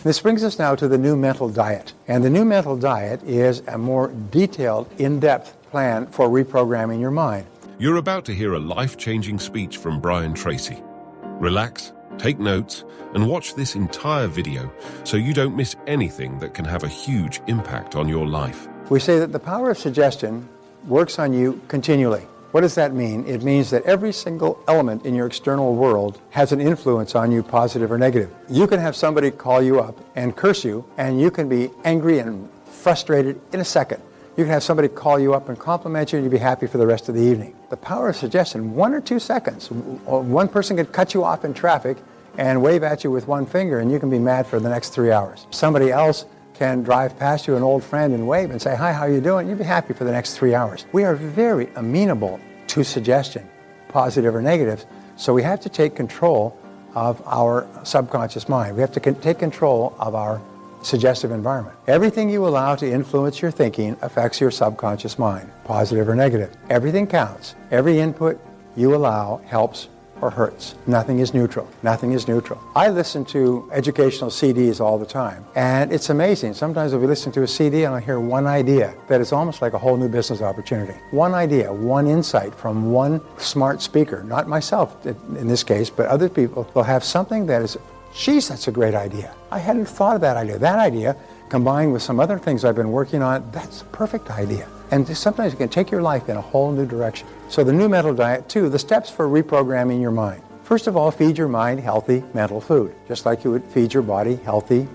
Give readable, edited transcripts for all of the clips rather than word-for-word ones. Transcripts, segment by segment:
This brings us now to the new mental diet. And the new mental diet is a more detailed, in-depth plan for reprogramming your mind. You're about to hear a life-changing speech from Brian Tracy. Relax, take notes, and watch this entire video so you don't miss anything that can have a huge impact on your life. We say that the power of suggestion works on you continually. What does that mean? It means that every single element in your external world has an influence on you, positive or negative. You can have somebody call you up and curse you, and you can be angry and frustrated in a second. You can have somebody call you up and compliment you, and you'll be happy for the rest of the evening. The power of suggestion, 1 or 2 seconds. One person could cut you off in traffic and wave at you with one finger, and you can be mad for the next 3 hours. Somebody else can drive past you, an old friend, and wave and say, "Hi, how you doing?" You'll be happy for the next 3 hours. We are very amenable to suggestion, positive or negative, so we have to take control of our subconscious mind. We have to take control of our suggestive environment. Everything you allow to influence your thinking affects your subconscious mind, positive or negative. Everything counts. Every input you allow helps or hurts. Nothing is neutral. Nothing is neutral. I listen to educational CDs all the time, and it's amazing. Sometimes I'll be listening to a CD and I'll hear one idea that is almost like a whole new business opportunity. One idea, one insight from one smart speaker, not myself in this case, but other people will have something that is, geez, that's a great idea. I hadn't thought of that idea. That idea, combined with some other things I've been working on, that's a perfect idea. And sometimes it can take your life in a whole new direction. So the new mental diet, too, the steps for reprogramming your mind. First of all, feed your mind healthy mental food, just like you would feed your body healthy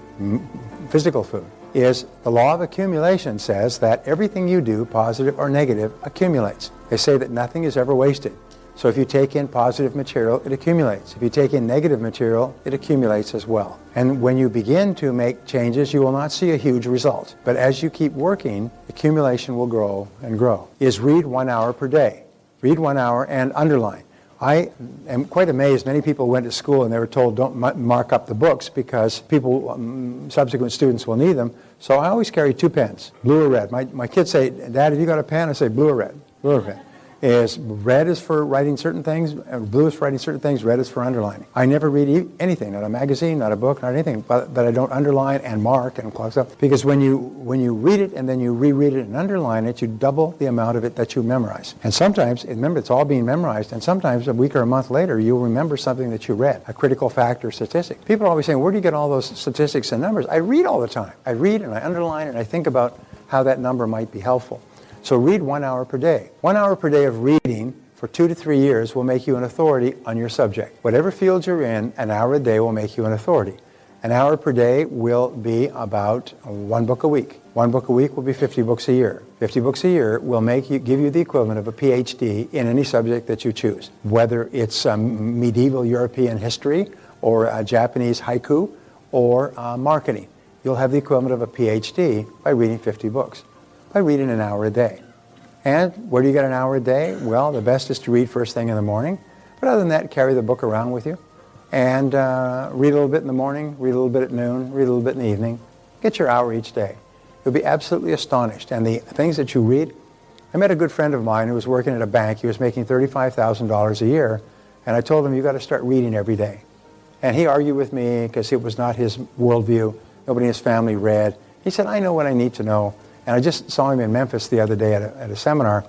physical food. Is the law of accumulation says that everything you do, positive or negative, accumulates. They say that nothing is ever wasted. So if you take in positive material, it accumulates. If you take in negative material, it accumulates as well. And when you begin to make changes, you will not see a huge result. But as you keep working, accumulation will grow and grow. Is read 1 hour per day. Read 1 hour and underline. I am quite amazed. Many people went to school and they were told don't mark up the books because people, subsequent students will need them. So I always carry 2 pens, blue or red. My kids say, "Dad, have you got a pen?" I say, "Blue or red?" Blue or red. Red is for writing certain things, blue is for writing certain things, red is for underlining. I never read anything, not a magazine, not a book, not anything, but that I don't underline and mark and close up. Because when you read it and then you reread it and underline it, you double the amount of it that you memorize. And sometimes, remember, it's all being memorized, and sometimes a week or a month later, you'll remember something that you read, a critical fact or statistic. People are always saying, where do you get all those statistics and numbers? I read all the time. I read and I underline and I think about how that number might be helpful. So read 1 hour per day. 1 hour per day of reading for 2 to 3 years will make you an authority on your subject. Whatever field you're in, an hour a day will make you an authority. An hour per day will be about 1 book a week. 1 book a week will be 50 books a year. 50 books a year will give you the equivalent of a PhD in any subject that you choose. Whether it's medieval European history or Japanese haiku or marketing. You'll have the equivalent of a PhD by reading 50 books. By reading an hour a day. And where do you get an hour a day? Well, the best is to read first thing in the morning. But other than that, carry the book around with you. And read a little bit in the morning, read a little bit at noon, read a little bit in the evening. Get your hour each day. You'll be absolutely astonished. And the things that you read, I met a good friend of mine who was working at a bank. He was making $35,000 a year. And I told him, you've got to start reading every day. And he argued with me because it was not his worldview. Nobody in his family read. He said, I know what I need to know. And I just saw him in Memphis the other day at a seminar,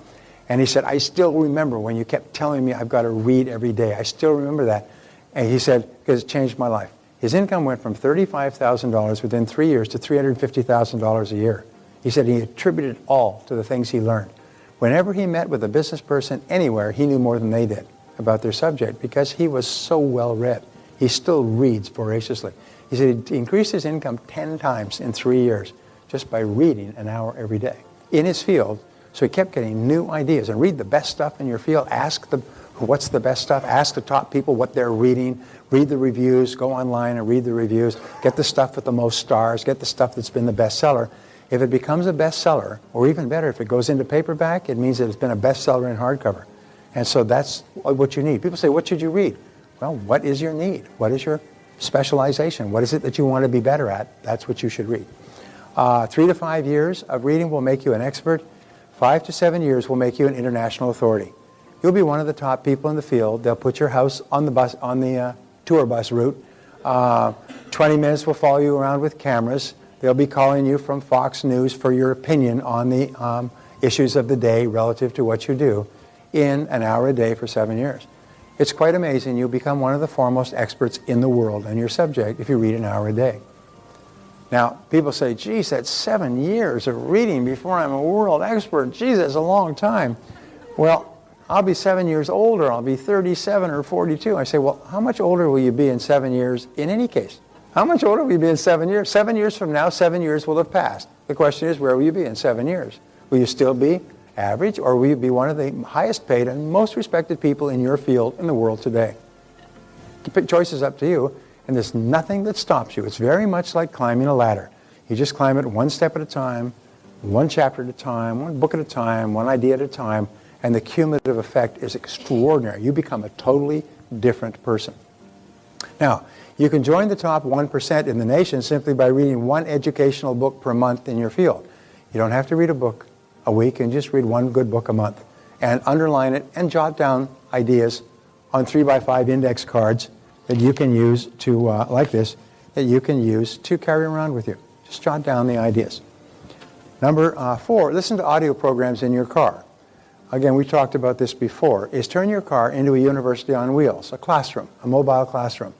and he said, I still remember when you kept telling me I've got to read every day. I still remember that. And he said, because it changed my life. His income went from $35,000 within 3 years to $350,000 a year. He said he attributed it all to the things he learned. Whenever he met with a business person anywhere, he knew more than they did about their subject because he was so well read. He still reads voraciously. He said he increased his income 10 times in 3 years. Just by reading an hour every day in his field. So he kept getting new ideas. And read the best stuff in your field. Ask what's the best stuff. Ask the top people what they're reading. Read the reviews. Go online and read the reviews. Get the stuff with the most stars. Get the stuff that's been the bestseller. If it becomes a bestseller, or even better, if it goes into paperback, it means that it's been a bestseller in hardcover. And so that's what you need. People say, what should you read? Well, what is your need? What is your specialization? What is it that you want to be better at? That's what you should read. 3 to 5 years of reading will make you an expert. 5 to 7 years will make you an international authority. You'll be one of the top people in the field. They'll put your house on the bus, on the tour bus route 20 minutes will follow you around with cameras. They'll be calling you from Fox News for your opinion on the issues of the day relative to what you do in an hour a day for 7 years. It's quite amazing. You'll become one of the foremost experts in the world on your subject if you read an hour a day. Now, people say, geez, that's 7 years of reading before I'm a world expert. Geez, that's a long time. Well, I'll be 7 years older. I'll be 37 or 42. I say, well, how much older will you be in 7 years in any case? How much older will you be in 7 years? 7 years from now, 7 years will have passed. The question is, where will you be in 7 years? Will you still be average, or will you be one of the highest paid and most respected people in your field in the world today? The choice is up to you. And there's nothing that stops you. It's very much like climbing a ladder. You just climb it one step at a time, one chapter at a time, one book at a time, one idea at a time, and the cumulative effect is extraordinary. You become a totally different person. Now, you can join the top 1% in the nation simply by reading one educational book per month in your field. You don't have to read a book a week, and just read one good book a month. And underline it and jot down ideas on 3x5 index cards that you can use to, like this, that you can use to carry around with you. Just jot down the ideas. Number 4, listen to audio programs in your car. Again, we talked about this before, is turn your car into a university on wheels, a classroom, a mobile classroom.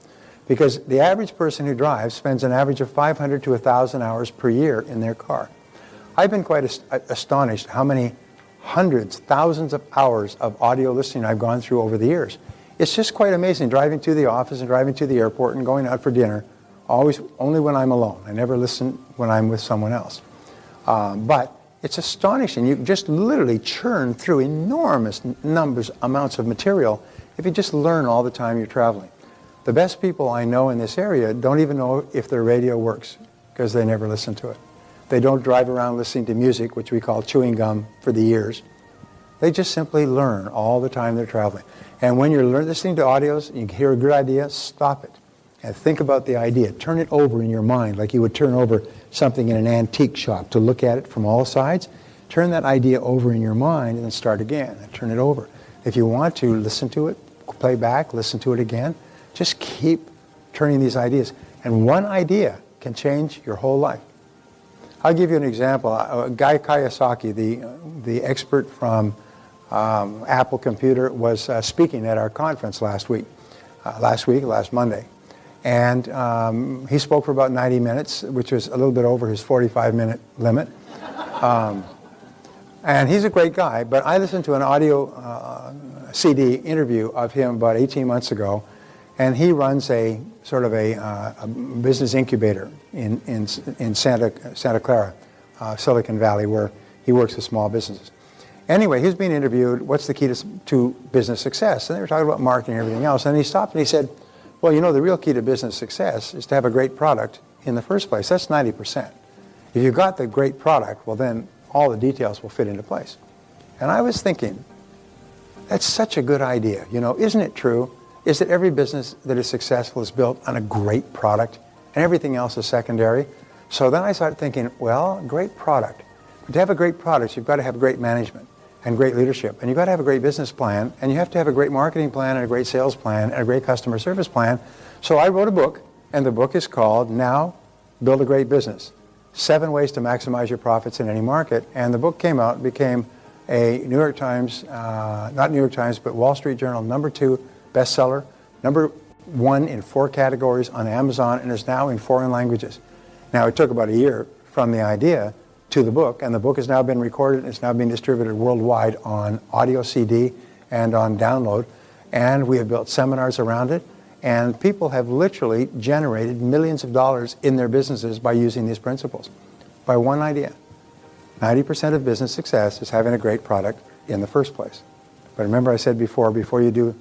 Because the average person who drives spends an average of 500 to 1,000 hours per year in their car. I've been quite astonished how many hundreds, thousands of hours of audio listening I've gone through over the years. It's just quite amazing driving to the office and driving to the airport and going out for dinner, always only when I'm alone. I never listen when I'm with someone else. But it's astonishing. You just literally churn through enormous amounts of material if you just learn all the time you're traveling. The best people I know in this area don't even know if their radio works because they never listen to it. They don't drive around listening to music, which we call chewing gum for the ears. They just simply learn all the time they're traveling. And when you're listening to audios and you hear a good idea, stop it and think about the idea. Turn it over in your mind like you would turn over something in an antique shop to look at it from all sides. Turn that idea over in your mind and then start again and turn it over. If you want to, listen to it, play back, listen to it again. Just keep turning these ideas. And one idea can change your whole life. I'll give you an example. Guy Kawasaki, the expert from Apple Computer, was speaking at our conference last Monday. And he spoke for about 90 minutes, which was a little bit over his 45-minute limit. And he's a great guy, but I listened to an audio CD interview of him about 18 months ago, and he runs a sort of a business incubator in Santa Clara, Silicon Valley, where he works with small businesses. Anyway, he was being interviewed, what's the key to business success? And they were talking about marketing and everything else. And he stopped and he said, well, you know, the real key to business success is to have a great product in the first place. That's 90%. If you've got the great product, well, then all the details will fit into place. And I was thinking, that's such a good idea. You know, isn't it true? Is that every business that is successful is built on a great product and everything else is secondary? So then I started thinking, well, great product. But to have a great product, you've got to have great management and great leadership. And you've got to have a great business plan, and you have to have a great marketing plan and a great sales plan and a great customer service plan. So I wrote a book, and the book is called Now Build a Great Business: 7 Ways to Maximize Your Profits in Any Market. And the book came out, became a New York Times, not New York Times, but Wall Street Journal #2 bestseller, #1 in 4 categories on Amazon, and is now in 4 languages. Now, it took about a year from the idea to the book, and the book has now been recorded and it's now being distributed worldwide on audio CD and on download, and we have built seminars around it, and people have literally generated millions of dollars in their businesses by using these principles, by one idea. 90% of business success is having a great product in the first place. But remember I said before you do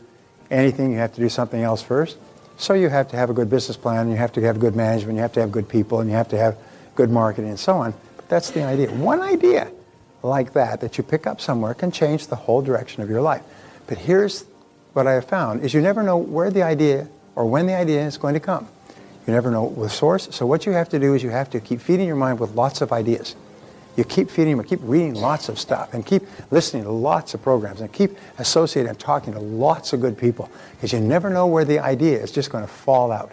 anything, you have to do something else first. So you have to have a good business plan, and you have to have good management, you have to have good people, and you have to have good marketing and so on. That's the idea. One idea like that you pick up somewhere can change the whole direction of your life. But here's what I have found, is you never know where the idea or when the idea is going to come. You never know the source. So what you have to do is you have to keep feeding your mind with lots of ideas. You keep feeding them, keep reading lots of stuff, and keep listening to lots of programs, and keep associating and talking to lots of good people, because you never know where the idea is just going to fall out.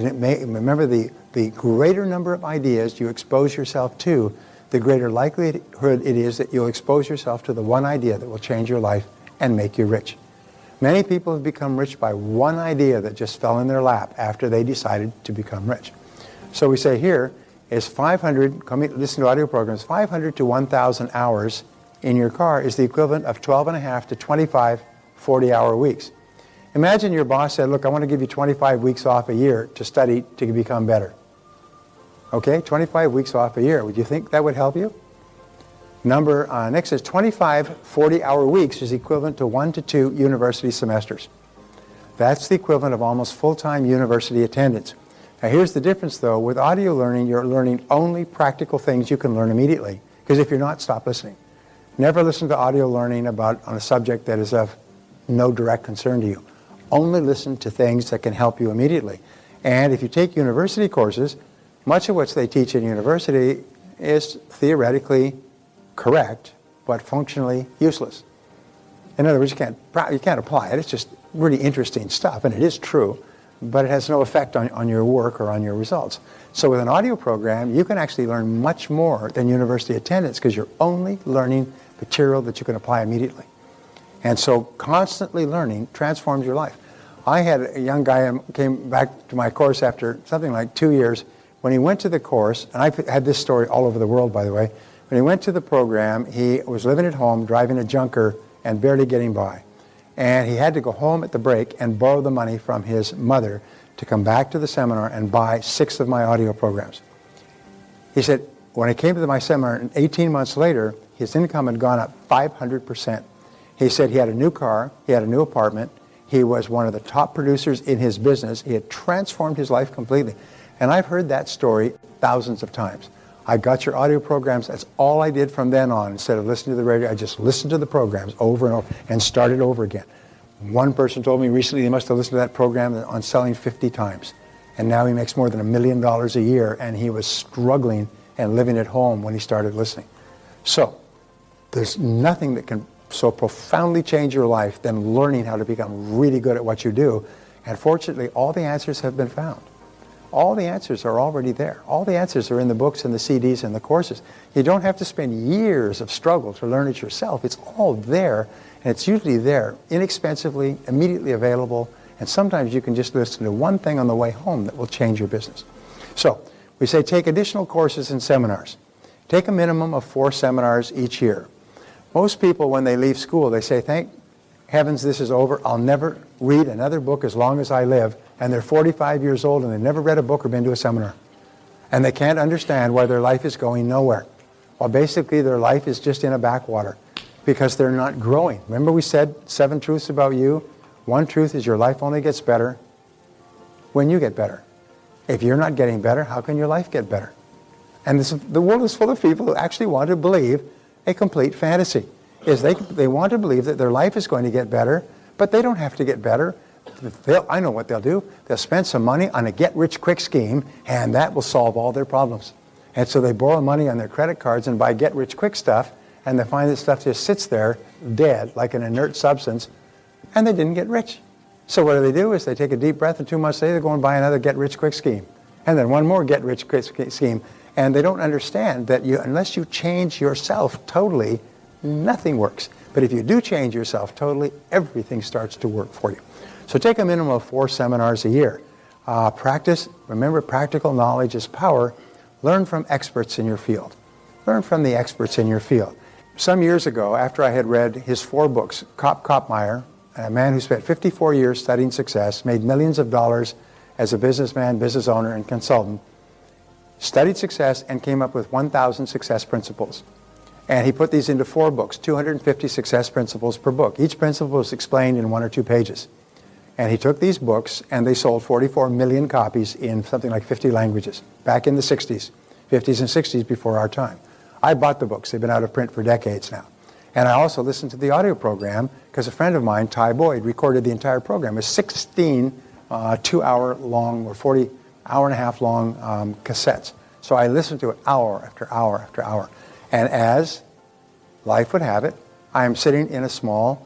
Remember, the greater number of ideas you expose yourself to, the greater likelihood it is that you'll expose yourself to the one idea that will change your life and make you rich. Many people have become rich by one idea that just fell in their lap after they decided to become rich. So we say here is 500, listen to audio programs, 500 to 1,000 hours in your car is the equivalent of 12 and a half to 25 40-hour weeks. Imagine your boss said, look, I want to give you 25 weeks off a year to study to become better. Okay, 25 weeks off a year. Would you think that would help you? Next is 25 40-hour weeks is equivalent to 1 to 2 university semesters. That's the equivalent of almost full-time university attendance. Now here's the difference though. With audio learning, you're learning only practical things you can learn immediately. Because if you're not, stop listening. Never listen to audio learning on a subject that is of no direct concern to you. Only listen to things that can help you immediately. And if you take university courses, much of what they teach in university is theoretically correct, but functionally useless. In other words, you can't apply it. It's just really interesting stuff, and it is true, but it has no effect on your work or on your results. So with an audio program, you can actually learn much more than university attendance because you're only learning material that you can apply immediately. And so constantly learning transforms your life. I had a young guy who came back to my course after something like 2 years. When he went to the course, and I've had this story all over the world, by the way, when he went to the program, he was living at home, driving a junker, and barely getting by. And he had to go home at the break and borrow the money from his mother to come back to the seminar and buy 6 of my audio programs. He said, when I came to my seminar 18 months later, his income had gone up 500%. He said he had a new car, he had a new apartment, he was one of the top producers in his business, he had transformed his life completely. And I've heard that story thousands of times. I got your audio programs, that's all I did from then on. Instead of listening to the radio, I just listened to the programs over and over and started over again. One person told me recently he must have listened to that program on selling 50 times. And now he makes more than $1 million a year, and he was struggling and living at home when he started listening. So, there's nothing that can so profoundly change your life than learning how to become really good at what you do. And fortunately, all the answers have been found. All the answers are already there. All the answers are in the books and the CDs and the courses. You don't have to spend years of struggle to learn it yourself. It's all there, and it's usually there, inexpensively, immediately available, and sometimes you can just listen to one thing on the way home that will change your business. So, we say take additional courses and seminars. Take a minimum of 4 seminars each year. Most people, when they leave school, they say, thank heavens this is over. I'll never read another book as long as I live. And they're 45 years old and they've never read a book or been to a seminar. And they can't understand why their life is going nowhere. Well, basically their life is just in a backwater because they're not growing. Remember we said 7 truths about you? One truth is your life only gets better when you get better. If you're not getting better, how can your life get better? And the world is full of people who actually want to believe a complete fantasy. They want to believe that their life is going to get better, but they don't have to get better. I know what they'll do. They'll spend some money on a get-rich-quick scheme, and that will solve all their problems. And so they borrow money on their credit cards and buy get-rich-quick stuff, and they find that stuff just sits there dead, like an inert substance, and they didn't get rich. So what do? Is they take a deep breath, and 2 months later they go and buy another get-rich-quick scheme, and then one more get-rich-quick scheme. And they don't understand that unless you change yourself totally, nothing works. But if you do change yourself totally, everything starts to work for you. So take a minimum of 4 seminars a year. Practice. Remember, practical knowledge is power. Learn from experts in your field. Learn from the experts in your field. Some years ago, after I had read his 4 books, Kopmeyer, a man who spent 54 years studying success, made millions of dollars as a businessman, business owner, and consultant, studied success and came up with 1,000 success principles. And he put these into 4 books, 250 success principles per book. Each principle was explained in 1 or 2 pages. And he took these books and they sold 44 million copies in something like 50 languages, back in the 60s, 50s and 60s before our time. I bought the books. They've been out of print for decades now. And I also listened to the audio program because a friend of mine, Ty Boyd, recorded the entire program. It was 16 2-hour long or 40 hour and a half long cassettes. So I listened to it hour after hour after hour. And as life would have it, I am sitting in a small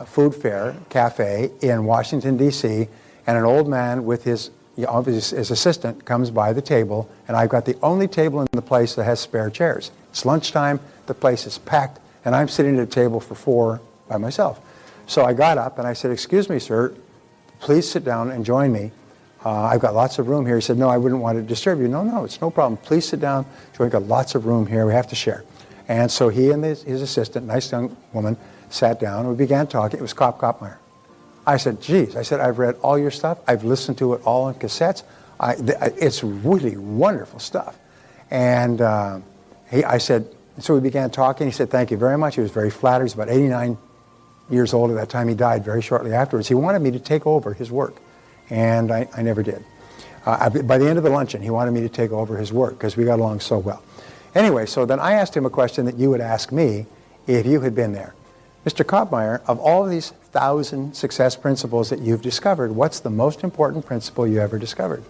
food fair cafe in Washington, D.C., and an old man with his his assistant comes by the table, and I've got the only table in the place that has spare chairs. It's lunchtime, the place is packed, and I'm sitting at a table for 4 by myself. So I got up and I said, "Excuse me, sir, please sit down and join me. I've got lots of room here." He said, "No, I wouldn't want to disturb you." "No, it's no problem. Please sit down. We've got lots of room here. We have to share." And so he and his assistant, nice young woman, sat down and we began talking. It was Kopmeyer. I said, "Geez," I said, "I've read all your stuff. I've listened to it all on cassettes. It's really wonderful stuff." And I said, so we began talking. He said, "Thank you very much." He was very flattered. He was about 89 years old at that time. He died very shortly afterwards. He wanted me to take over his work, and I never did. By the end of the luncheon, he wanted me to take over his work because we got along so well. Anyway, so then I asked him a question that you would ask me if you had been there. "Mr. Kopmeyer, of all of these 1,000 success principles that you've discovered, what's the most important principle you ever discovered?"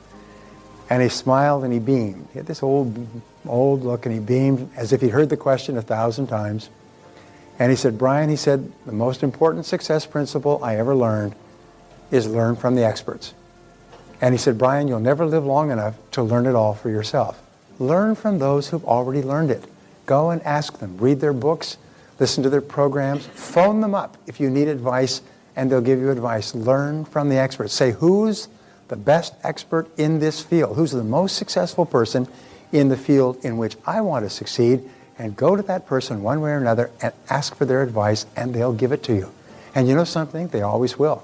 And he smiled and he beamed. He had this old look, and he beamed as if he'd heard the question 1,000 times. And he said, "Brian," he said, "the most important success principle I ever learned is learn from the experts." And he said, "Brian, you'll never live long enough to learn it all for yourself. Learn from those who've already learned it. Go and ask them. Read their books. Listen to their programs. Phone them up if you need advice, and they'll give you advice. Learn from the experts. Say, who's the best expert in this field? Who's the most successful person in the field in which I want to succeed? And go to that person one way or another and ask for their advice, and they'll give it to you." And you know something? They always will.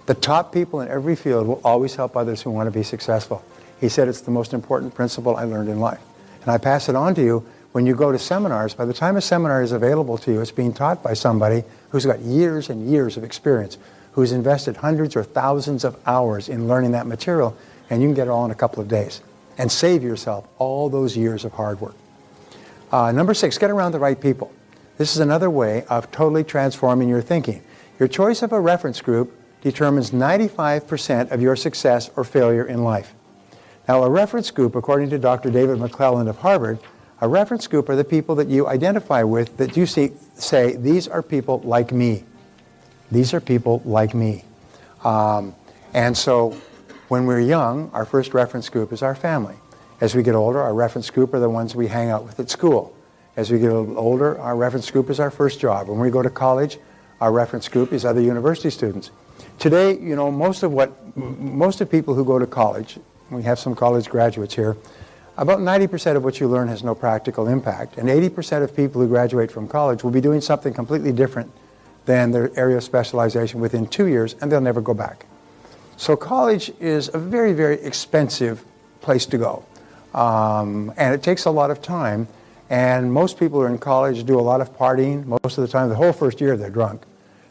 The top people in every field will always help others who want to be successful. He said it's the most important principle I learned in life. And I pass it on to you when you go to seminars. By the time a seminar is available to you, it's being taught by somebody who's got years and years of experience, who's invested hundreds or thousands of hours in learning that material, and you can get it all in a couple of days and save yourself all those years of hard work. Number 6, get around the right people. This is another way of totally transforming your thinking. Your choice of a reference group determines 95% of your success or failure in life. Now, a reference group, according to Dr. David McClelland of Harvard, a reference group are the people that you identify with, that you say, "These are people like me. These are people like me." And so when we're young, our first reference group is our family. As we get older, our reference group are the ones we hang out with at school. As we get a little older, our reference group is our first job. When we go to college, our reference group is other university students. Today, you know, most of people who go to college, we have some college graduates here, about 90% of what you learn has no practical impact. And 80% of people who graduate from college will be doing something completely different than their area of specialization within 2 years, and they'll never go back. So college is a very, very expensive place to go. And it takes a lot of time, and most people who are in college do a lot of partying. Most of the time, the whole first year they're drunk.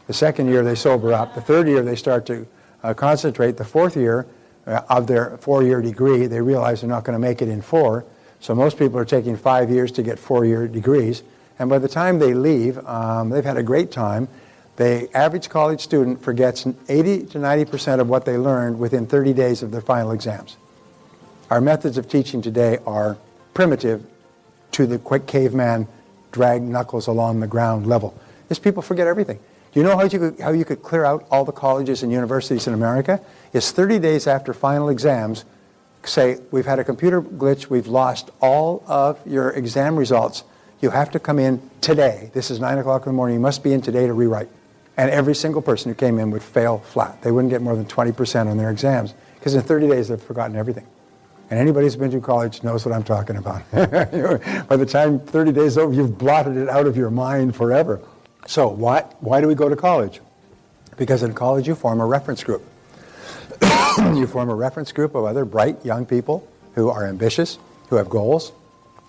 The second year they sober up. The third year they start to concentrate. The fourth year of their 4-year degree, they realize they're not going to make it in 4. So most people are taking 5 years to get 4-year degrees. And by the time they leave, they've had a great time. The average college student forgets 80 to 90% of what they learned within 30 days of their final exams. Our methods of teaching today are primitive to the quick caveman drag knuckles along the ground level. These people forget everything. Do you know how you could clear out all the colleges and universities in America? It's 30 days after final exams, say, "We've had a computer glitch, we've lost all of your exam results. You have to come in today. This is 9 o'clock in the morning. You must be in today to rewrite." And every single person who came in would fail flat. They wouldn't get more than 20% on their exams because in 30 days they've forgotten everything. And anybody who's been to college knows what I'm talking about. By the time 30 days is over, you've blotted it out of your mind forever. So why do we go to college? Because in college you form a reference group. You form a reference group of other bright young people who are ambitious, who have goals,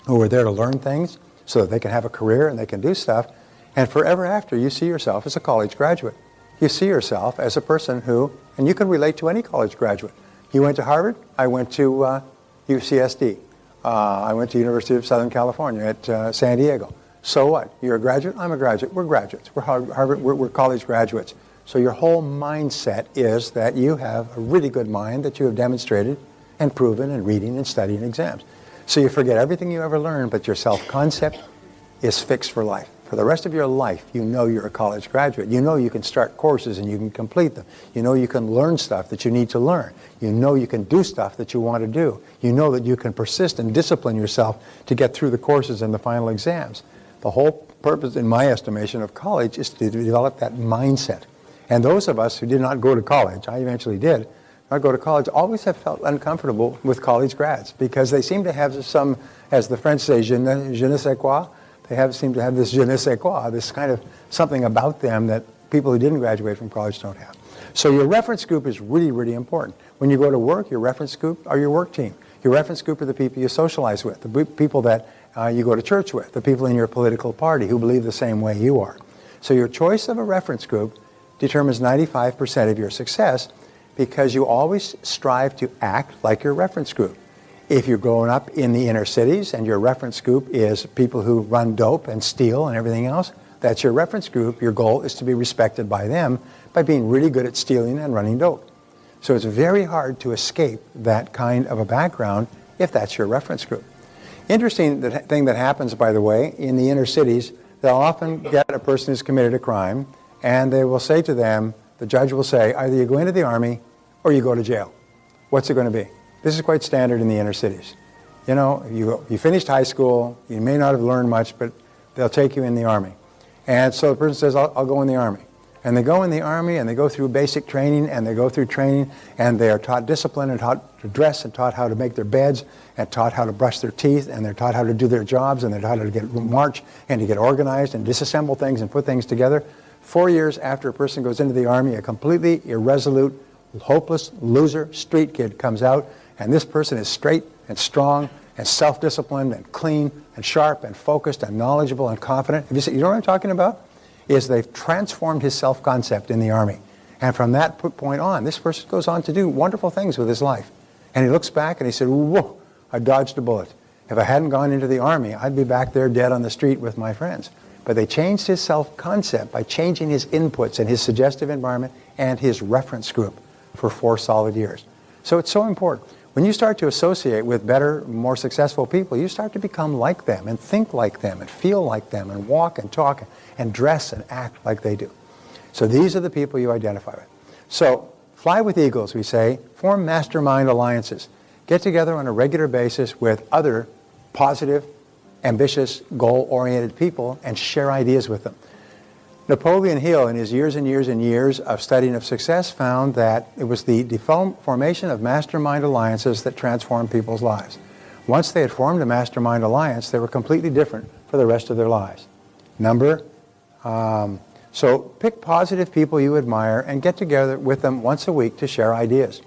who are there to learn things so that they can have a career and they can do stuff. And forever after, you see yourself as a college graduate. You see yourself as a person who, and you can relate to any college graduate. You went to Harvard, I went to UCSD. I went to University of Southern California at San Diego. So what? You're a graduate? I'm a graduate. We're graduates. We're Harvard. We're college graduates. So your whole mindset is that you have a really good mind that you have demonstrated and proven in reading and studying exams. So you forget everything you ever learned, but your self-concept is fixed for life, For the rest of your life, you know you're a college graduate. You know you can start courses and you can complete them. You know you can learn stuff that you need to learn. You know you can do stuff that you want to do. You know that you can persist and discipline yourself to get through the courses and the final exams. The whole purpose, in my estimation, of college is to develop that mindset. And those of us who did not go to college, I eventually did, not go to college, always have felt uncomfortable with college grads because they seem to have some, as the French say, je ne sais quoi. They seem to have this je ne sais quoi, this kind of something about them that people who didn't graduate from college don't have. So your reference group is really, really important. When you go to work, your reference group are your work team. Your reference group are the people you socialize with, the people that you go to church with, the people in your political party who believe the same way you are. So your choice of a reference group determines 95% of your success because you always strive to act like your reference group. If you're growing up in the inner cities and your reference group is people who run dope and steal and everything else, that's your reference group. Your goal is to be respected by them by being really good at stealing and running dope. So it's very hard to escape that kind of a background if that's your reference group. Interesting thing that happens, by the way, in the inner cities, they'll often get a person who's committed a crime and they will say to them, the judge will say, either you go into the army or you go to jail. What's it going to be? This is quite standard in the inner cities. You know, you finished high school, you may not have learned much, but they'll take you in the army. And so the person says, I'll go in the army. And they go in the army and they go through basic training and they go through training and they are taught discipline and taught to dress and taught how to make their beds and taught how to brush their teeth and they're taught how to do their jobs and they're taught how to march and to get organized and disassemble things and put things together. 4 years after a person goes into the army, a completely irresolute, hopeless, loser, street kid comes out, and this person is straight and strong and self-disciplined and clean and sharp and focused and knowledgeable and confident. Have you seen, you know what I'm talking about? Is they've transformed his self-concept in the army. And from that point on, this person goes on to do wonderful things with his life. And he looks back and he said, whoa, I dodged a bullet. If I hadn't gone into the army, I'd be back there dead on the street with my friends. But they changed his self-concept by changing his inputs and his suggestive environment and his reference group for 4 solid years. So it's so important. When you start to associate with better, more successful people, you start to become like them and think like them and feel like them and walk and talk and dress and act like they do. So these are the people you identify with. So fly with eagles, we say. Form mastermind alliances. Get together on a regular basis with other positive, ambitious, goal-oriented people and share ideas with them. Napoleon Hill, in his years and years and years of studying of success, found that it was the formation of mastermind alliances that transformed people's lives. Once they had formed a mastermind alliance, they were completely different for the rest of their lives. So pick positive people you admire and get together with them once a week to share ideas.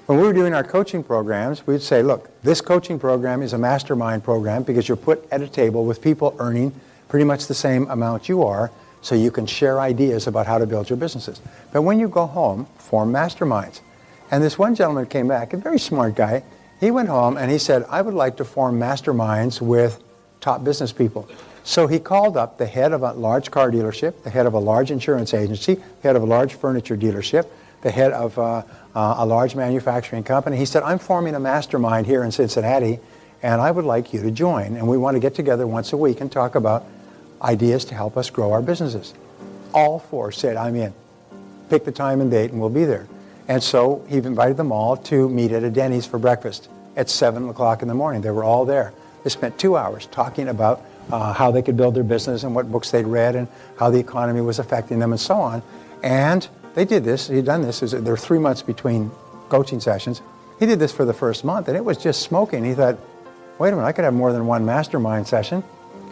When we were doing our coaching programs, we'd say, look, this coaching program is a mastermind program because you're put at a table with people earning pretty much the same amount you are, so you can share ideas about how to build your businesses. But when you go home, form masterminds. And this one gentleman came back, a very smart guy. He went home and he said, I would like to form masterminds with top business people. So he called up the head of a large car dealership, the head of a large insurance agency, the head of a large furniture dealership, the head of a large manufacturing company. He said, I'm forming a mastermind here in Cincinnati, and I would like you to join. And we want to get together once a week and talk about ideas to help us grow our businesses. All 4 said, I'm in. Pick the time and date and we'll be there. And so he invited them all to meet at a Denny's for breakfast at 7 o'clock in the morning. They were all there. They spent 2 hours talking about how they could build their business and what books they'd read and how the economy was affecting them and so on. And they did this. He'd done this. There were 3 months between coaching sessions. He did this for the first month and it was just smoking. He thought, wait a minute, I could have more than 1 mastermind session.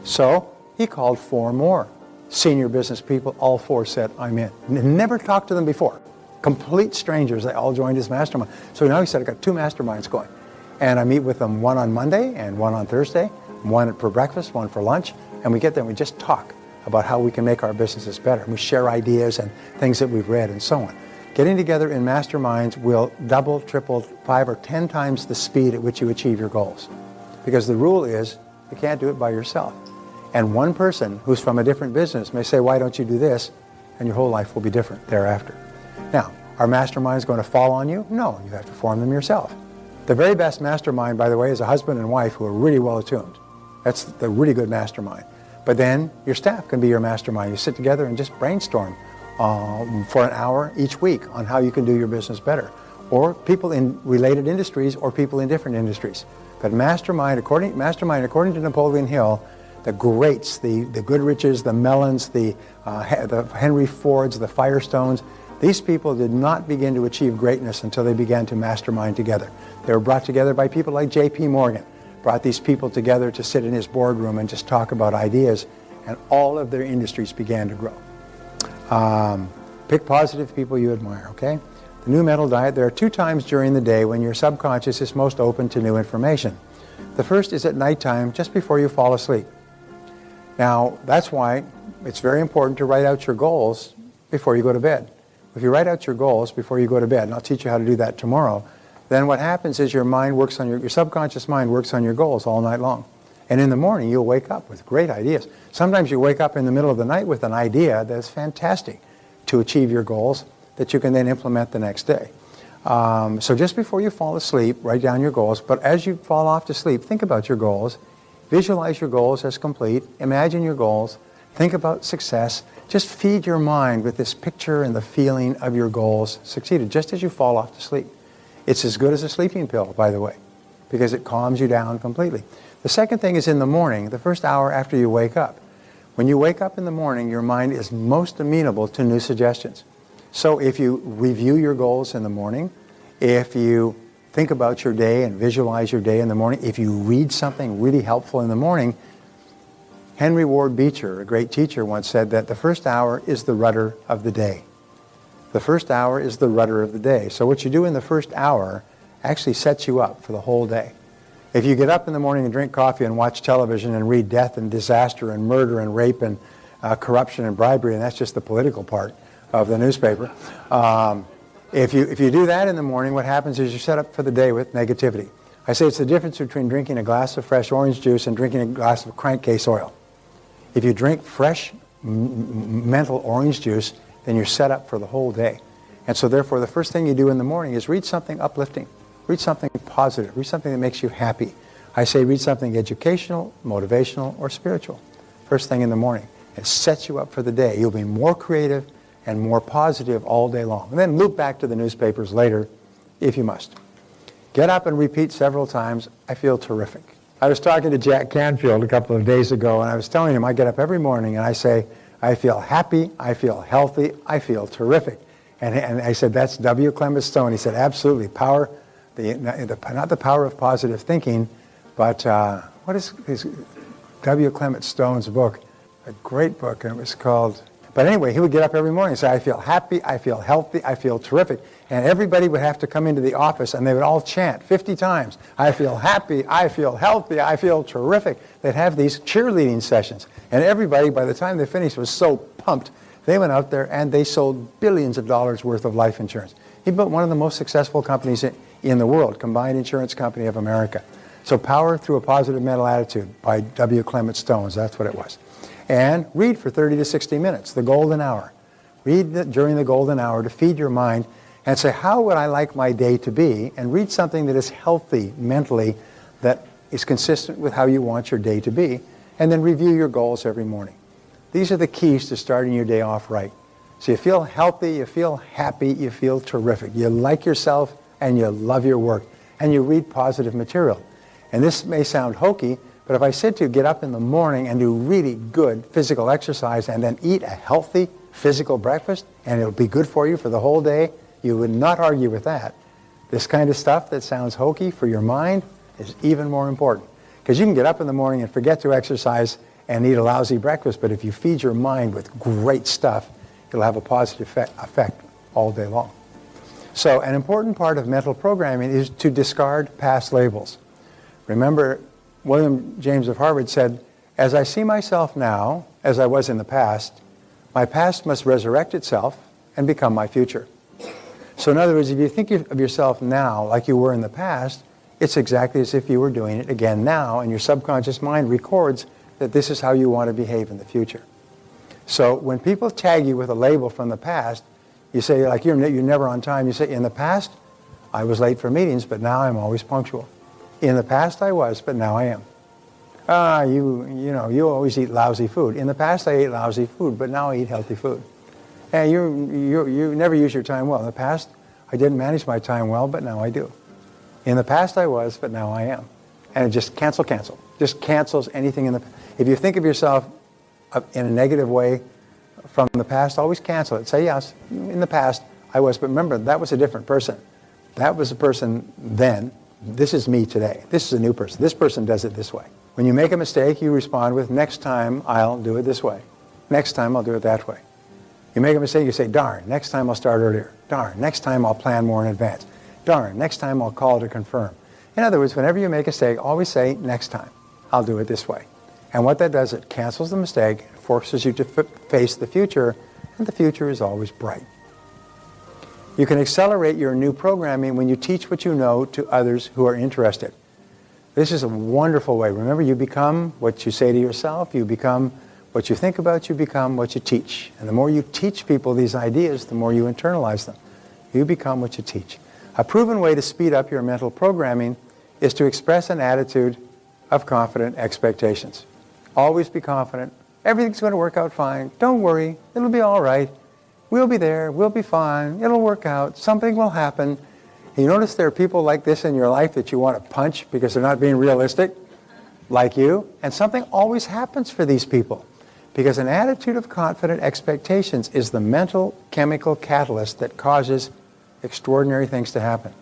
So he called 4 more senior business people. All 4 said, I'm in. Never talked to them before. Complete strangers. They all joined his mastermind. So now he said, I got 2 masterminds going. And I meet with them, one on Monday and one on Thursday, one for breakfast, one for lunch. And we get there and we just talk about how we can make our businesses better. We share ideas and things that we've read and so on. Getting together in masterminds will double, triple, 5 or 10 times the speed at which you achieve your goals. Because the rule is you can't do it by yourself. And one person who's from a different business may say, why don't you do this? And your whole life will be different thereafter. Now, are masterminds going to fall on you? No, you have to form them yourself. The very best mastermind, by the way, is a husband and wife who are really well attuned. That's the really good mastermind. But then your staff can be your mastermind. You sit together and just brainstorm for an hour each week on how you can do your business better. Or people in related industries or people in different industries. But mastermind, according to Napoleon Hill, the greats, the Goodriches, the Mellons, the Henry Fords, the Firestones, these people did not begin to achieve greatness until they began to mastermind together. They were brought together by people like J.P. Morgan, brought these people together to sit in his boardroom and just talk about ideas, and all of their industries began to grow. Pick positive people you admire, okay? The new mental diet, there are 2 times during the day when your subconscious is most open to new information. The first is at nighttime, just before you fall asleep. Now, that's why it's very important to write out your goals before you go to bed. If you write out your goals before you go to bed, and I'll teach you how to do that tomorrow, then what happens is your subconscious mind works on your goals all night long. And in the morning, you'll wake up with great ideas. Sometimes you wake up in the middle of the night with an idea that's fantastic to achieve your goals that you can then implement the next day. So just before you fall asleep, write down your goals. But as you fall off to sleep, think about your goals. Visualize your goals as complete. Imagine your goals. Think about success. Just feed your mind with this picture and the feeling of your goals succeeded, just as you fall off to sleep. It's as good as a sleeping pill, by the way, because it calms you down completely. The second thing is in the morning, the first hour after you wake up. When you wake up in the morning, your mind is most amenable to new suggestions. So if you review your goals in the morning, if you think about your day and visualize your day in the morning, if you read something really helpful in the morning, Henry Ward Beecher, a great teacher, once said that the first hour is the rudder of the day. The first hour is the rudder of the day. So what you do in the first hour actually sets you up for the whole day. If you get up in the morning and drink coffee and watch television and read death and disaster and murder and rape and corruption and bribery, and that's just the political part of the newspaper, if you do that in the morning, what happens is you're set up for the day with negativity. I say it's the difference between drinking a glass of fresh orange juice and drinking a glass of crankcase oil. If you drink fresh mental orange juice, then you're set up for the whole day. And so therefore, the first thing you do in the morning is read something uplifting. Read something positive. Read something that makes you happy. I say read something educational, motivational, or spiritual. First thing in the morning. It sets you up for the day. You'll be more creative and more positive all day long. And then loop back to the newspapers later if you must. Get up and repeat several times, I feel terrific. I was talking to Jack Canfield a couple of days ago, and I was telling him I get up every morning and I say, I feel happy, I feel healthy, I feel terrific. And I said, that's W. Clement Stone. He said, absolutely. Power, not the power of positive thinking, but what is W. Clement Stone's book? A great book, and it was called... But anyway, he would get up every morning and say, I feel happy, I feel healthy, I feel terrific. And everybody would have to come into the office and they would all chant 50 times, I feel happy, I feel healthy, I feel terrific. They'd have these cheerleading sessions. And everybody, by the time they finished, was so pumped. They went out there and they sold billions of dollars worth of life insurance. He built one of the most successful companies in the world, Combined Insurance Company of America. So Power Through a Positive Mental Attitude by W. Clement Stone, that's what it was. And read for 30 to 60 minutes, the golden hour. Read during the golden hour to feed your mind and say, how would I like my day to be? And read something that is healthy mentally, that is consistent with how you want your day to be. And then review your goals every morning. These are the keys to starting your day off right. So you feel healthy, you feel happy, you feel terrific. You like yourself and you love your work. And you read positive material. And this may sound hokey, but if I said to you, get up in the morning and do really good physical exercise and then eat a healthy physical breakfast, and it'll be good for you for the whole day, you would not argue with that. This kind of stuff that sounds hokey for your mind is even more important. Because you can get up in the morning and forget to exercise and eat a lousy breakfast, but if you feed your mind with great stuff, it'll have a positive effect all day long. So an important part of mental programming is to discard past labels. Remember, William James of Harvard said, as I see myself now, as I was in the past, my past must resurrect itself and become my future. So in other words, if you think of yourself now like you were in the past, it's exactly as if you were doing it again now, and your subconscious mind records that this is how you want to behave in the future. So when people tag you with a label from the past, you say, like, you're never on time. You say, in the past, I was late for meetings, but now I'm always punctual. In the past I was, but now I am. You always eat lousy food. In the past, I ate lousy food, but now I eat healthy food. And you never use your time well. In the past, I didn't manage my time well, but now I do. In the past, I was, but now I am. And it just cancel. Just cancels anything in the past. If you think of yourself in a negative way from the past, always cancel it. Say, yes, in the past, I was. But remember, that was a different person. That was a person then. This is me today. This is a new person. This person does it this way. When you make a mistake, you respond with, next time I'll do it this way. Next time I'll do it that way. You make a mistake, you say, darn, next time I'll start earlier. Darn, next time I'll plan more in advance. Darn, next time I'll call to confirm. In other words, whenever you make a mistake, always say, next time I'll do it this way. And what that does, it cancels the mistake, forces you to face the future, and the future is always bright. You can accelerate your new programming when you teach what you know to others who are interested. This is a wonderful way. Remember, you become what you say to yourself, you become what you think about, you become what you teach. And the more you teach people these ideas, the more you internalize them. You become what you teach. A proven way to speed up your mental programming is to express an attitude of confident expectations. Always be confident. Everything's going to work out fine. Don't worry. It'll be all right. We'll be there. We'll be fine. It'll work out. Something will happen. And you notice there are people like this in your life that you want to punch because they're not being realistic, like you. And something always happens for these people. Because an attitude of confident expectations is the mental chemical catalyst that causes extraordinary things to happen.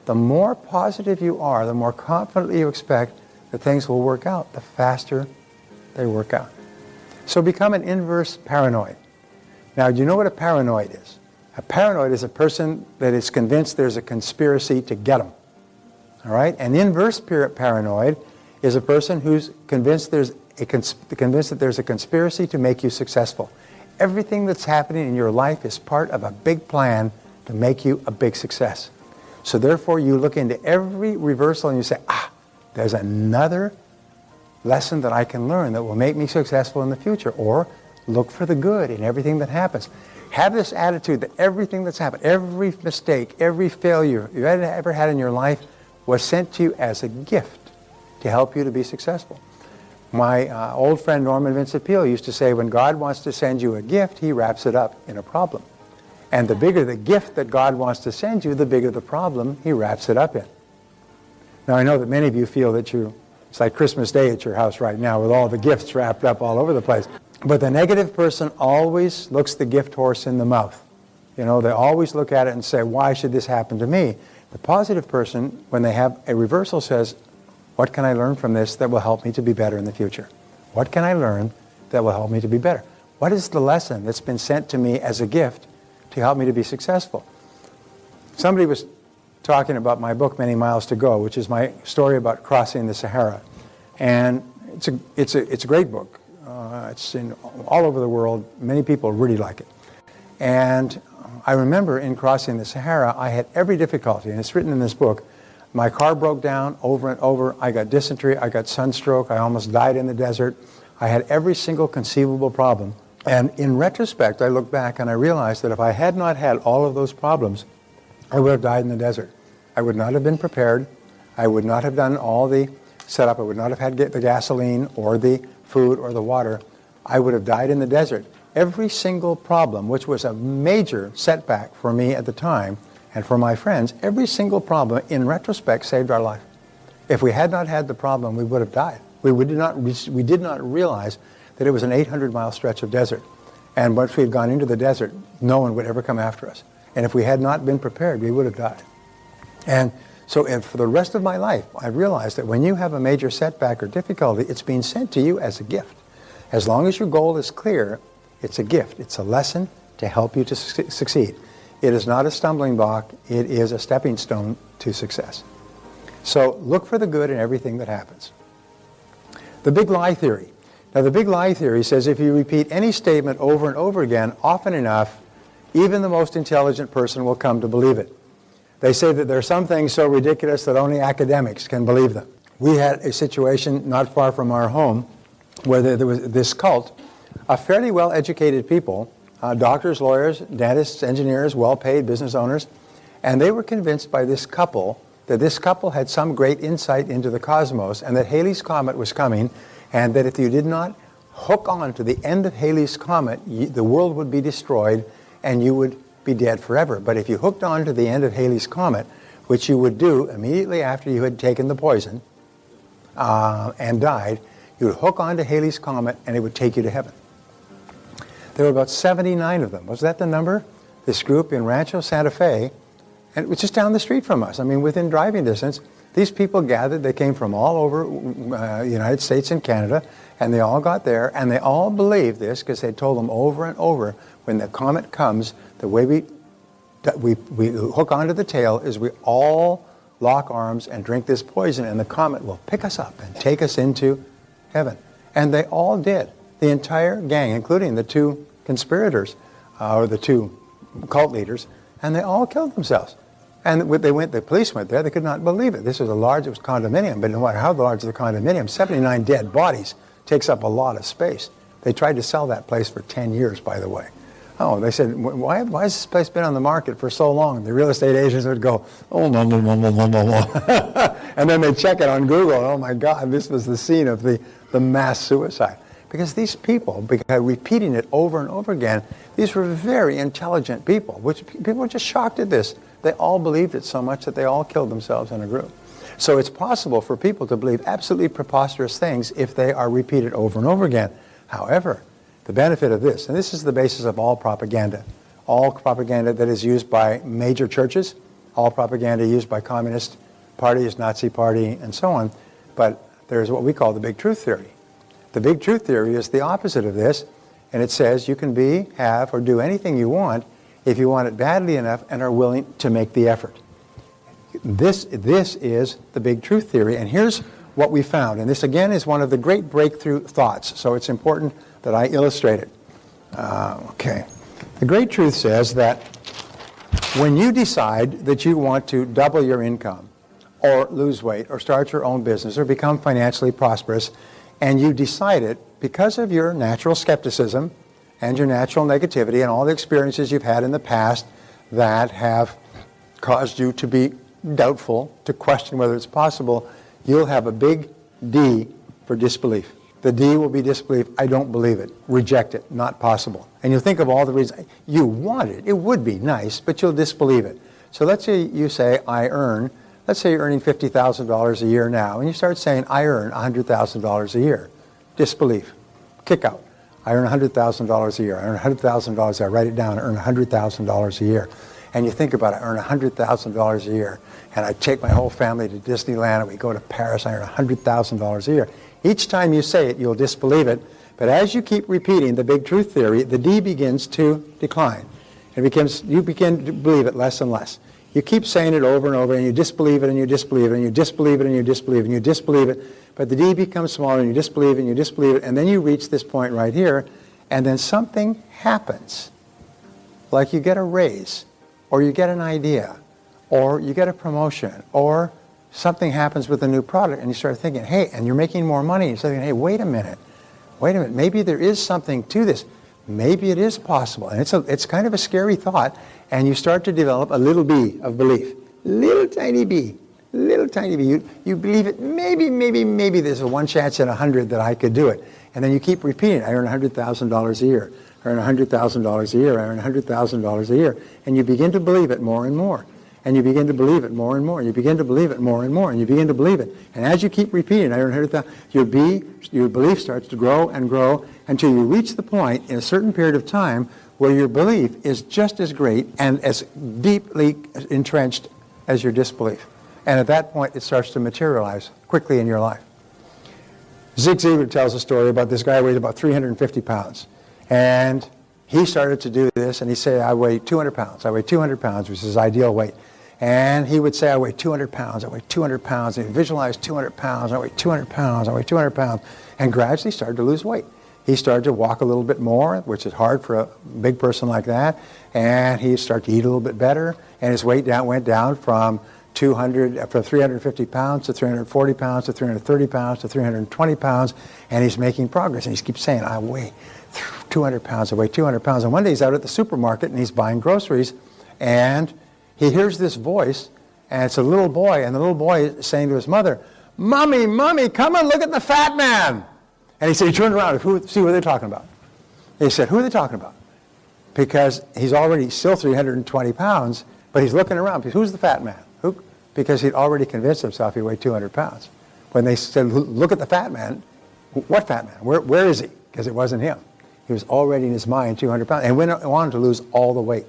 The more positive you are, the more confidently you expect that things will work out, the faster they work out. So become an inverse paranoid. Now, do you know what a paranoid is? A paranoid is a person that is convinced there's a conspiracy to get them. All right? An inverse paranoid is a person who's convinced that there's a conspiracy to make you successful. Everything that's happening in your life is part of a big plan to make you a big success. So therefore, you look into every reversal and you say, there's another lesson that I can learn that will make me successful in the future. Or look for the good in everything that happens. Have this attitude that everything that's happened, every mistake, every failure you've ever had in your life was sent to you as a gift to help you to be successful. My old friend Norman Vincent Peale used to say, when God wants to send you a gift, he wraps it up in a problem. And the bigger the gift that God wants to send you, the bigger the problem he wraps it up in. Now, I know that many of you feel that it's like Christmas Day at your house right now with all the gifts wrapped up all over the place. But the negative person always looks the gift horse in the mouth. They always look at it and say, why should this happen to me? The positive person, when they have a reversal, says, what can I learn from this that will help me to be better in the future? What can I learn that will help me to be better? What is the lesson that's been sent to me as a gift to help me to be successful? Somebody was talking about my book, Many Miles to Go, which is my story about crossing the Sahara. And it's a great book. It's in all over the world. Many people really like it. And I remember in crossing the Sahara, I had every difficulty, and it's written in this book. My car broke down over and over. I got dysentery. I got sunstroke. I almost died in the desert. I had every single conceivable problem. And in retrospect, I look back and I realized that if I had not had all of those problems, I would have died in the desert. I would not have been prepared. I would not have done all the setup. I would not have had the gasoline or the food or the water. I would have died in the desert. Every single problem, which was a major setback for me at the time and for my friends, every single problem in retrospect saved our life. If we had not had the problem, we would have died. We did not realize that it was an 800-mile stretch of desert. And once we had gone into the desert, no one would ever come after us. And if we had not been prepared, we would have died. And so for the rest of my life, I realized that when you have a major setback or difficulty, it's being sent to you as a gift. As long as your goal is clear, it's a gift. It's a lesson to help you to succeed. It is not a stumbling block. It is a stepping stone to success. So look for the good in everything that happens. The big lie theory. Now, the big lie theory says if you repeat any statement over and over again often enough, even the most intelligent person will come to believe it. They say that there are some things so ridiculous that only academics can believe them. We had a situation not far from our home where there was this cult of fairly well-educated people, doctors, lawyers, dentists, engineers, well-paid business owners, and they were convinced by this couple that this couple had some great insight into the cosmos and that Halley's Comet was coming and that if you did not hook on to the end of Halley's Comet, the world would be destroyed and you would be dead forever. But if you hooked on to the end of Halley's Comet, which you would do immediately after you had taken the poison and died, you would hook on to Halley's Comet and it would take you to heaven. There were about 79 of them. Was that the number? This group in Rancho Santa Fe, and it was just down the street from us. I mean, within driving distance. These people gathered. They came from all over the United States and Canada, and they all got there, and they all believed this because they told them over and over, when the comet comes, the way we hook onto the tail is we all lock arms and drink this poison, and the comet will pick us up and take us into heaven. And they all did. The entire gang, including the two conspirators, or the two cult leaders, and they all killed themselves. And the police went there, they could not believe it. This was it was condominium, but no matter how large the condominium, 79 dead bodies takes up a lot of space. They tried to sell that place for 10 years, by the way. Oh, they said, why has this place been on the market for so long? And the real estate agents would go, oh, no. And then they'd check it on Google, oh my God, this was the scene of the mass suicide. Because these people, because repeating it over and over again, these were very intelligent people, which people were just shocked at this. They all believed it so much that they all killed themselves in a group. So it's possible for people to believe absolutely preposterous things if they are repeated over and over again. However, the benefit of this, and this is the basis of all propaganda that is used by major churches, all propaganda used by communist parties, Nazi party, and so on, but there's what we call the big truth theory. The big truth theory is the opposite of this, and it says you can be, have, or do anything you want if you want it badly enough and are willing to make the effort. This is the big truth theory, and here's what we found. And this, again, is one of the great breakthrough thoughts, so it's important that I illustrate it. Okay. The great truth says that when you decide that you want to double your income or lose weight or start your own business or become financially prosperous, and you decide it because of your natural skepticism and your natural negativity and all the experiences you've had in the past that have caused you to be doubtful, to question whether it's possible, you'll have a big D for disbelief. The D will be disbelief. I don't believe it. Reject it. Not possible. And you'll think of all the reasons. You want it. It would be nice, but you'll disbelieve it. So let's say you say, let's say you're earning $50,000 a year now, and you start saying, I earn $100,000 a year. Disbelief. Kick out. I earn $100,000 a year. I earn $100,000. I write it down. I earn $100,000 a year. And you think about it, I earn $100,000 a year, and I take my whole family to Disneyland, and we go to Paris, I earn $100,000 a year. Each time you say it, you'll disbelieve it, but as you keep repeating the big truth theory, the D begins to decline. You begin to believe it less and less. You keep saying it over and over, and you disbelieve it, and you disbelieve it, and you disbelieve it, and you disbelieve it, and you disbelieve it, but the D becomes smaller, and you disbelieve it, and you disbelieve it, and then you reach this point right here, and then something happens. Like you get a raise, or you get an idea, or you get a promotion, or something happens with a new product, and you start thinking, hey, and you're making more money, you're thinking, hey, wait a minute, maybe there is something to this. Maybe it is possible. And it's kind of a scary thought, and you start to develop a little B of belief. Little tiny B. You believe it, maybe there's a one chance in 100 that I could do it. And then you keep repeating, I earn $100,000 a year. I earn $100,000 a year. I earn $100,000 a year. And you begin to believe it more and more. And you begin to believe it more and more. You begin to believe it more and more. And you begin to believe it. And as you keep repeating, I earn $100,000, your belief starts to grow and grow until you reach the point in a certain period of time where your belief is just as great and as deeply entrenched as your disbelief. And at that point, it starts to materialize quickly in your life. Zig Ziglar tells a story about this guy who weighed about 350 pounds. And he started to do this, and he'd say, I weigh 200 pounds. I weigh 200 pounds, which is his ideal weight. And he would say, I weigh 200 pounds. I weigh 200 pounds. And he'd visualize 200 pounds. I weigh 200 pounds. I weigh 200 pounds. And gradually started to lose weight. He started to walk a little bit more, which is hard for a big person like that. And he started to eat a little bit better. And his weight went down from 350 pounds to 340 pounds to 330 pounds to 320 pounds. And he's making progress. And he keeps saying, I weigh 200 pounds, I weigh 200 pounds. And one day he's out at the supermarket and he's buying groceries. And he hears this voice. And it's a little boy. And the little boy is saying to his mother, Mommy, come and look at the fat man. And he said, he turned around to see what they're talking about. He said, who are they talking about? Because he's already still 320 pounds, but he's looking around. Because who's the fat man? Who? Because he'd already convinced himself he weighed 200 pounds. When they said, look at the fat man, what fat man? Where is he? Because it wasn't him. He was already in his mind 200 pounds and went on to lose all the weight.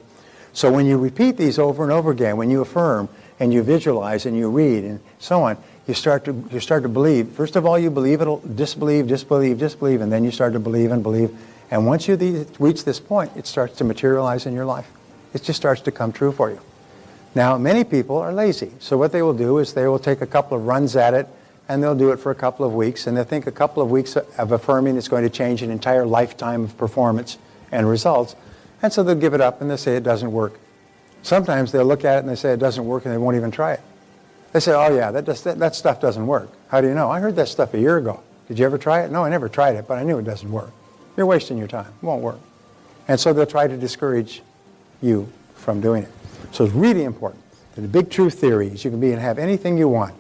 So when you repeat these over and over again, when you affirm and you visualize and you read and so on, you start to believe. First of all, you believe, it'll disbelieve, and then you start to believe and believe. And once you reach this point, it starts to materialize in your life. It just starts to come true for you. Now, many people are lazy. So what they will do is they will take a couple of runs at it, and they'll do it for a couple of weeks, and they'll think a couple of weeks of affirming is going to change an entire lifetime of performance and results. And so they'll give it up and they'll say it doesn't work. Sometimes they'll look at it and they say it doesn't work and they won't even try it. They say, oh yeah, that stuff doesn't work. How do you know? I heard that stuff a year ago. Did you ever try it? No, I never tried it, but I knew it doesn't work. You're wasting your time. It won't work. And so they'll try to discourage you from doing it. So it's really important. The big truth theory is you can be and have anything you want.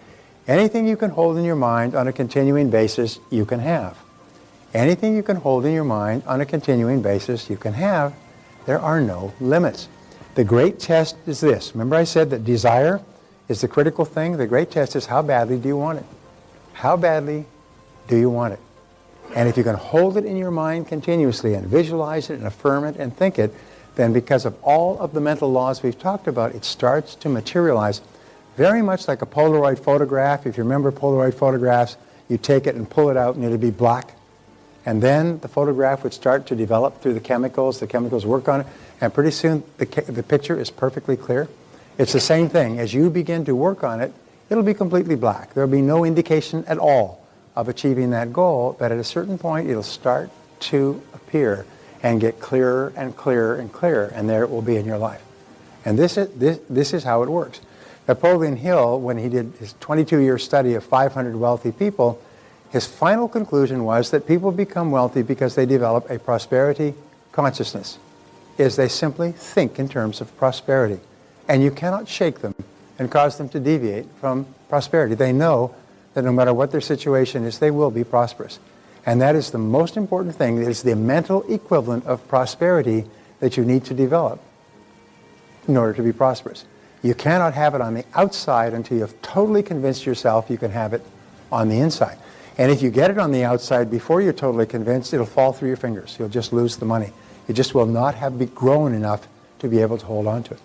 Anything you can hold in your mind on a continuing basis, you can have. Anything you can hold in your mind on a continuing basis, you can have. There are no limits. The great test is this. Remember I said that desire is the critical thing? The great test is how badly do you want it? How badly do you want it? And if you can hold it in your mind continuously and visualize it and affirm it and think it, then because of all of the mental laws we've talked about, it starts to materialize very much like a Polaroid photograph. If you remember Polaroid photographs, you take it and pull it out and it'll be black. And then the photograph would start to develop through the chemicals work on it, and pretty soon the picture is perfectly clear. It's the same thing. As you begin to work on it, it'll be completely black. There'll be no indication at all of achieving that goal, but at a certain point it'll start to appear and get clearer and clearer and clearer, and there it will be in your life. And this is how it works. Napoleon Hill, when he did his 22-year study of 500 wealthy people, his final conclusion was that people become wealthy because they develop a prosperity consciousness, is they simply think in terms of prosperity. And you cannot shake them and cause them to deviate from prosperity. They know that no matter what their situation is, they will be prosperous. And that is the most important thing. It is the mental equivalent of prosperity that you need to develop in order to be prosperous. You cannot have it on the outside until you've totally convinced yourself you can have it on the inside. And if you get it on the outside before you're totally convinced, it'll fall through your fingers. You'll just lose the money. You just will not have grown enough to be able to hold on to it.